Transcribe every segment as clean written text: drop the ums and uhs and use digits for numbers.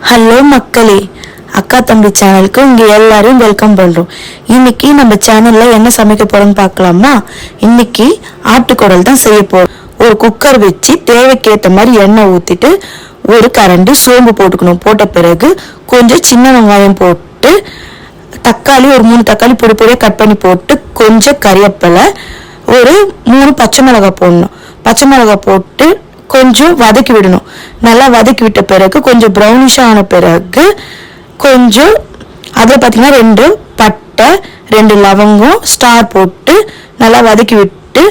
Hello மக்களே, அக்கா தம்பி சேனலுக்கு உங்க எல்லாரையும் வெல்கம் பண்றோம். இன்னைக்கு நம்ம சேனல்ல என்ன சமைக்க போறோம்னு பார்க்கலாமா? இன்னைக்கு ஆட்டுக்குடல் தான் செய்ய போறோம். ஒரு குக்கர் வச்சு தேவைக்கேற்ற மாதிரி எண்ணெய் ஊத்திட்டு ஒரு கரண்டி சோம்பு போட்டுக்கணும். போட்ட பிறகு கொஞ்சம் சின்ன வெங்காயம் போட்டு தக்காளி ஒரு 3 தக்காளி பொடி பொடியாக கட் பண்ணி போட்டு கொஞ்சம் கறிவேப்பிலை ஒரு 3 பச்சை மிளகாய் போடணும். பச்சை மிளகாய் போட்டு கொஞ்சம் வதக்கி விடணும். நல்லா வதக்கி விட்ட பிறகு கொஞ்சம் ப்ரௌனிஷ் ஆன பிறகு கொஞ்சம் அதில் பார்த்தீங்கன்னா 2 பட்டை 2 லவங்கம் ஸ்டார் போட்டு நல்லா வதக்கி விட்டு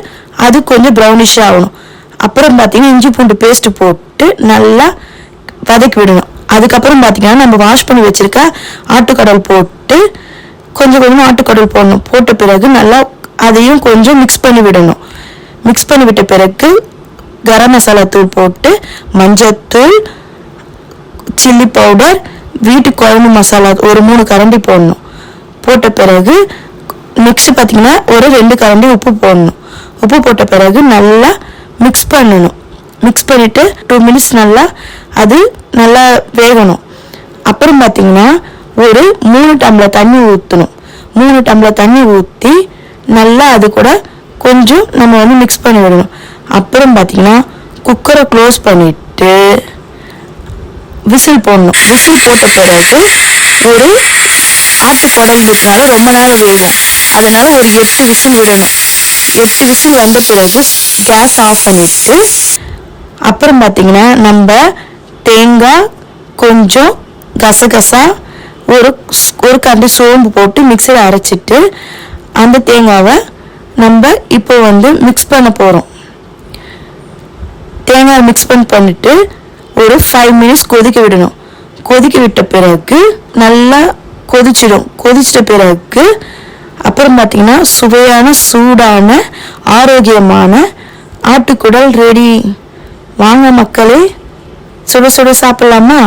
அது கொஞ்சம் ப்ரௌனிஷ் ஆகணும். அப்புறம் பார்த்தீங்கன்னா இஞ்சி பூண்டு பேஸ்ட் போட்டு நல்லா வதக்கி விடணும். அதுக்கப்புறம் பார்த்தீங்கன்னா நம்ம வாஷ் பண்ணி வச்சிருக்க ஆட்டுக்கடல் போட்டு கொஞ்சம் கொஞ்சம் ஆட்டுக்கடல் போடணும். போட்ட பிறகு நல்லா அதையும் கொஞ்சம் மிக்ஸ் பண்ணி விடணும். மிக்ஸ் பண்ணி விட்ட பிறகு கரம் மசாலா தூள் போட்டு மஞ்சத்தூள் சில்லி பவுடர் வீட்டு குழம்பு மசாலா ஒரு 3 கரண்டி போடணும். போட்ட பிறகு நெக்ஸ்ட் பார்த்தீங்கன்னா ஒரு 2 கரண்டி உப்பு போடணும். உப்பு போட்ட பிறகு நல்லா மிக்ஸ் பண்ணணும். மிக்ஸ் பண்ணிட்டு 2 மினிட்ஸ் நல்லா அது நல்லா வேகணும். அப்புறம் பார்த்தீங்கன்னா ஒரு 3 டம்ளர் தண்ணி ஊற்றணும். 3 டம்ளர் தண்ணி ஊற்றி நல்லா அது கூட கொஞ்சம் நம்ம மிக்ஸ் பண்ணி விடணும். அப்புறம் பார்த்தீங்கன்னா குக்கரை க்ளோஸ் பண்ணிட்டு விசில் போடணும். விசில் போட்ட பிறகு ஒரு ஆட்டுக்குடல்ன்றதுனால ரொம்ப நேரம் வேகும். அதனால ஒரு 8 விசில் விடணும். 8 விசில் வந்த பிறகு கேஸ் ஆஃப் பண்ணிட்டு அப்புறம் பார்த்தீங்கன்னா நம்ம தேங்காய் கொஞ்சம் கசகசா ஒரு கரண்டி சோம்பு போட்டு மிக்சியில் அரைச்சிட்டு அந்த தேங்காவை நம்ம இப்போ மிக்ஸ் பண்ண போகிறோம். தேங்காய் மிக்ஸ் பண்ணிட்டு ஒரு 5 மினிட்ஸ் கொதிக்க விடணும். கொதிக்க விட்ட பிறகு நல்லா கொதிச்சிடும். கொதிச்சிட்ட பிறகு அப்புறம் பார்த்தீங்கன்னா சுவையான சூடான ஆரோக்கியமான ஆட்டுக்குடல் ரெடி. வாங்க மக்களே, சுட சுட சாப்பிடலாமா?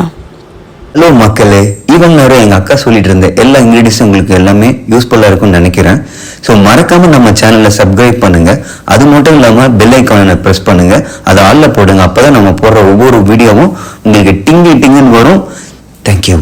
ஹலோ மக்களே, இவங்க நேரம் எங்கள் அக்கா சொல்லிட்டு இருந்த எல்லா இன்க்ரீடியன்ஸும் உங்களுக்கு எல்லாமே யூஸ்ஃபுல்லாக இருக்கும்னு நினைக்கிறேன். ஸோ மறக்காமல் நம்ம சேனலை சப்ஸ்கிரைப் பண்ணுங்கள். அது மட்டும் இல்லாமல் பெல் ஐக்கானை ப்ரெஸ் பண்ணுங்கள். அதை ஆளில் போடுங்க. அப்போ தான் நம்ம போடுற ஒவ்வொரு வீடியோவும் உங்களுக்கு டிங்கு டிங்குன்னு வரும். தேங்க்யூ.